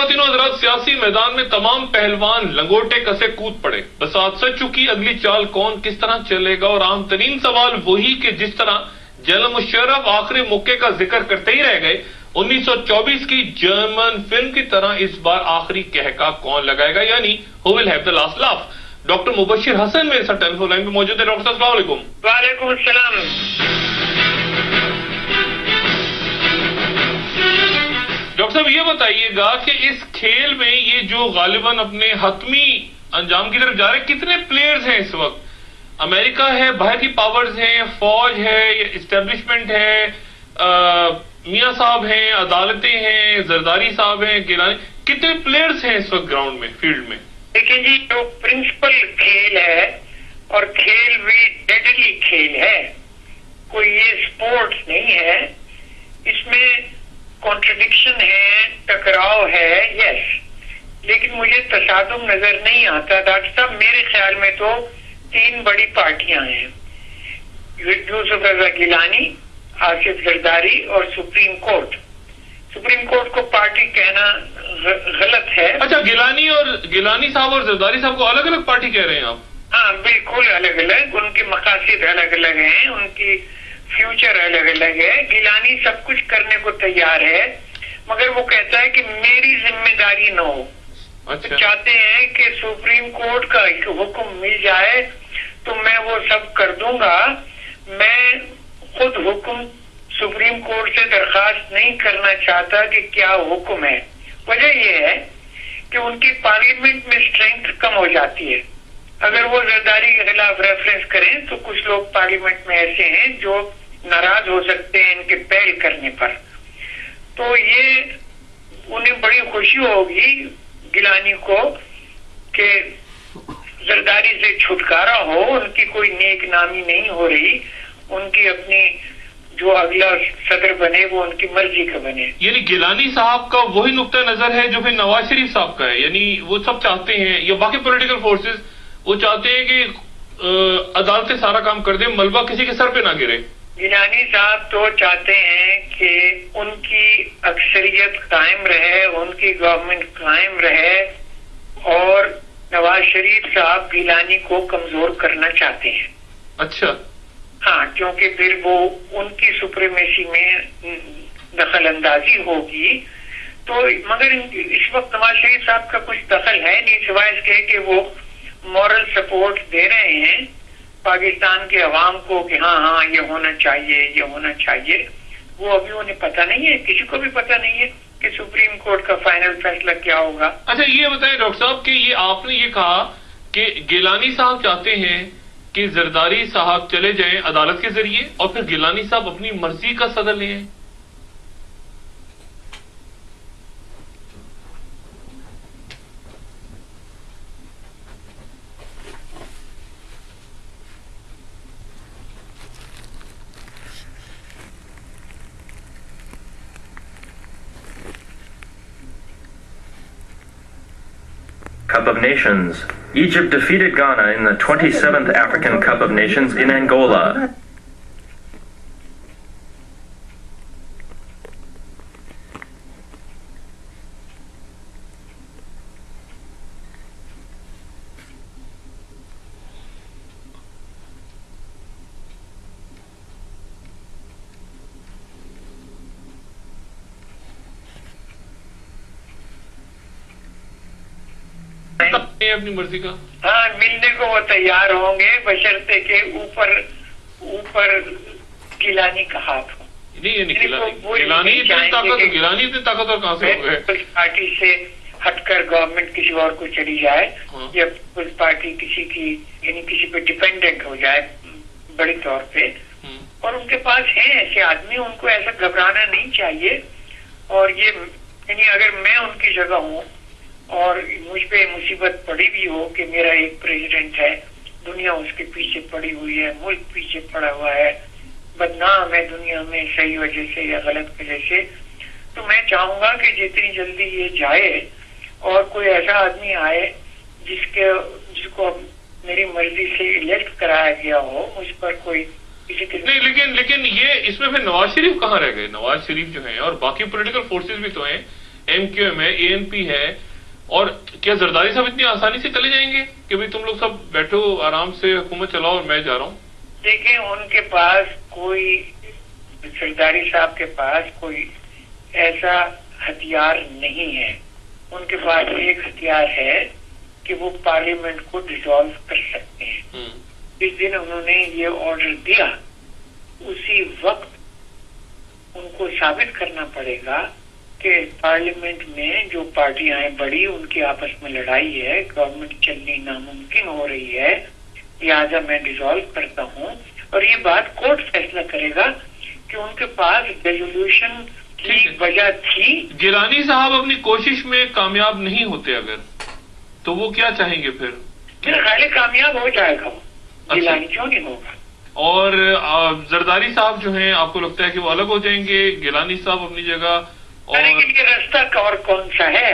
तीनों हजरात, सियासी मैदान में तमाम पहलवान लंगोटे कसे कूद पड़े। बसात सच चुकी अगली चाल कौन किस तरह चलेगा, और आम तरीन सवाल वही कि जिस तरह जनरल मुशर्रफ आखिरी मौके का जिक्र करते ही रह गए, 1924 की जर्मन फिल्म की तरह इस बार आखिरी कहका कौन लगाएगा, यानी who will have the last laugh. Doctor Mubashir Hasan मेरे साथ टेलीफोन लाइन पे मौजूद है। डॉक्टर साहब अस्सलाम वालेकुम। वालेकुम सलाम। डॉक्टर साहब ये बताइएगा कि इस खेल में ये जो गालिबन अपने हतमी अंजाम की तरफ जा रहे, कितने प्लेयर्स हैं इस वक्त? अमेरिका है, बाहर की पावर्स हैं, फौज है, इस्टेब्लिशमेंट है, मियां साहब हैं, अदालतें हैं, जरदारी साहब हैं, गिलानी, कितने प्लेयर्स हैं इस वक्त ग्राउंड में, फील्ड में? देखिए जी, जो प्रिंसिपल खेल है और खेल भी डेडली खेल है, कोई ये स्पोर्ट्स नहीं है, इसमें कॉन्ट्रडिक्शन है, टकराव है, यस, लेकिन मुझे तसादुम नजर नहीं आता। डॉक्टर साहब, मेरे ख्याल में तो 3 बड़ी पार्टियां हैं, यूसुफ रजा गिलानी, आसिफ जरदारी और सुप्रीम कोर्ट। सुप्रीम कोर्ट को पार्टी कहना गलत है। अच्छा, गिलानी साहब और जरदारी साहब को अलग अलग पार्टी कह रहे हैं आप? हाँ, बिल्कुल अलग अलग, उनके मकासद अलग अलग हैं, उनकी फ्यूचर अलग अलग है। गिलानी सब कुछ करने को तैयार है, मगर वो कहता है कि मेरी जिम्मेदारी न हो। अच्छा। चाहते हैं कि सुप्रीम कोर्ट का हुक्म मिल जाए तो मैं वो सब कर दूंगा, मैं खुद हुक्म सुप्रीम कोर्ट से दरखास्त नहीं करना चाहता कि क्या हुक्म है। वजह यह है कि उनकी पार्लियामेंट में स्ट्रेंथ कम हो जाती है। अगर वो जरदारी के खिलाफ रेफरेंस करें तो कुछ लोग पार्लियामेंट में ऐसे हैं जो नाराज हो सकते हैं इनके पहल करने पर, तो ये उन्हें बड़ी खुशी होगी गिलानी को कि जरदारी से छुटकारा हो, उनकी कोई नेक नामी नहीं हो रही, उनकी अपनी जो अगला सदर बने वो उनकी मर्जी का बने। यानी गिलानी साहब का वही नुक्ता नजर है जो फिर नवाज शरीफ साहब का है, यानी वो सब चाहते हैं, या बाकी पॉलिटिकल फोर्सेस वो चाहते हैं कि अदालतें सारा काम कर दे, मलबा किसी के सर पे ना गिरे। गिलानी साहब तो चाहते हैं कि उनकी अक्सरियत कायम रहे, उनकी गवर्नमेंट कायम रहे, और नवाज शरीफ साहब गिलानी को कमजोर करना चाहते हैं। अच्छा। हाँ, क्योंकि फिर वो उनकी सुप्रीमेसी में दखल अंदाजी होगी। तो मगर इस वक्त नवाज शरीफ साहब का कुछ दखल है नहीं, सिवाय इसके कि वो मॉरल सपोर्ट दे रहे हैं पाकिस्तान के अवाम को कि हाँ हाँ ये होना चाहिए, ये होना चाहिए। वो अभी उन्हें पता नहीं है, किसी को भी पता नहीं है कि सुप्रीम कोर्ट का फाइनल फैसला क्या होगा। अच्छा, ये बताएं डॉक्टर साहब कि ये आपने ये कहा कि गिलानी साहब चाहते हैं कि जरदारी साहब चले जाएं अदालत के जरिए और फिर गिलानी साहब अपनी मर्जी का सदर ले आए। Cup of Nations. Egypt defeated Ghana in the 27th African Cup of Nations in Angola. अपनी मर्जी का। हाँ, मिलने को वो तैयार होंगे, बशर्ते के ऊपर गिलानी का हाथ हो। नहीं, गिलानी इतनी ताकतवर कहाँ से हो गए? पार्टी से हटकर गवर्नमेंट किसी और को चली जाए, या उस पार्टी किसी की यानी किसी पे डिपेंडेंट हो जाए बड़े तौर पे, और उनके पास है ऐसे आदमी, उनको ऐसा घबराना नहीं चाहिए। और ये यानी अगर मैं उनकी जगह हूँ और मुझ पे मुसीबत पड़ी भी हो कि मेरा एक प्रेसिडेंट है, दुनिया उसके पीछे पड़ी हुई है, मुल्क पीछे पड़ा हुआ है, बदनाम है दुनिया में सही वजह से या गलत वजह से, तो मैं चाहूंगा कि जितनी जल्दी ये जाए और कोई ऐसा आदमी आए जिसको मेरी मर्जी से इलेक्ट कराया गया हो, मुझ पर कोई किसी के नहीं। लेकिन ये इसमें फिर नवाज शरीफ कहाँ रह गए? नवाज शरीफ जो है और बाकी पॉलिटिकल फोर्सेस भी तो हैं, MQM है, ANP है, اور کیا زرداری صاحب اتنی آسانی سے چلے جائیں گے کہ بھئی تم لوگ سب بیٹھو آرام سے حکومت چلاؤ اور میں جا رہا ہوں؟ دیکھیں ان کے پاس کوئی، زرداری صاحب کے پاس کوئی ایسا ہتھیار نہیں ہے. ان کے پاس ایک ہتھیار ہے کہ وہ پارلیمنٹ کو ڈیزالو کر سکتے ہیں. جس دن انہوں نے یہ آرڈر دیا اسی وقت ان کو ثابت کرنا پڑے گا کہ پارلیمنٹ میں جو پارٹیاں ہیں بڑی، ان کی آپس میں لڑائی ہے، گورنمنٹ چلنی ناممکن ہو رہی ہے، لہٰذا میں ڈیزالو کرتا ہوں. اور یہ بات کورٹ فیصلہ کرے گا کہ ان کے پاس ریزولوشن کی وجہ تھی. گیلانی صاحب اپنی کوشش میں کامیاب نہیں ہوتے اگر، تو وہ کیا چاہیں گے پھر؟ میرا خیال ہے کامیاب ہو جائے گا وہ. گیلانی کیوں نہیں ہوگا؟ اور زرداری صاحب جو ہیں آپ کو لگتا ہے کہ وہ الگ ہو جائیں گے، گیلانی صاحب اپنی جگہ؟ اور یہ راستہ اور کون سا ہے؟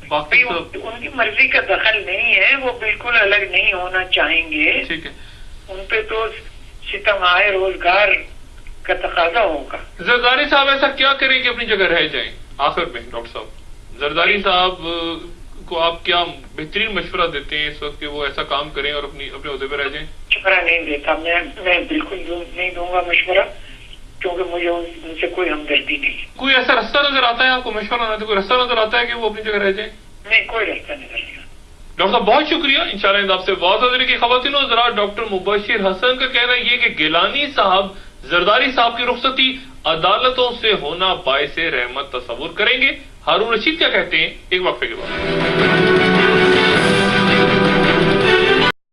باقی ان کی مرضی کا دخل نہیں ہے، وہ بالکل الگ نہیں ہونا چاہیں گے. ٹھیک ہے، ان پہ تو ستم آئے روزگار کا تقاضا ہوگا. زرداری صاحب ایسا کیا کریں کہ اپنی جگہ رہ جائیں؟ آخر میں ڈاکٹر صاحب، زرداری صاحب کو آپ کیا بہترین مشورہ دیتے ہیں اس وقت کہ وہ ایسا کام کریں اور اپنے عہدے پہ رہ جائیں؟ مشورہ نہیں دیتا میں بالکل نہیں دوں گا مشورہ، کیونکہ مجھے ان سے کوئی ہمدردی نہیں. کوئی ایسا راستہ نظر آتا ہے آپ کو مشورہ نہ دے، کوئی راستہ نظر آتا ہے کہ وہ اپنی جگہ رہ جائیں؟ نہیں، کوئی راستہ نظر نہیں. ڈاکٹر صاحب بہت شکریہ، انشاءاللہ آپ سے بات ہونے کی. خواتین و حضرات، ڈاکٹر مبشر حسن کا کہنا یہ کہ گیلانی صاحب زرداری صاحب کی رخصتی عدالتوں سے ہونا باعث رحمت تصور کریں گے. ہارون رشید کیا کہتے ہیں؟ ایک وقفے کے بعد.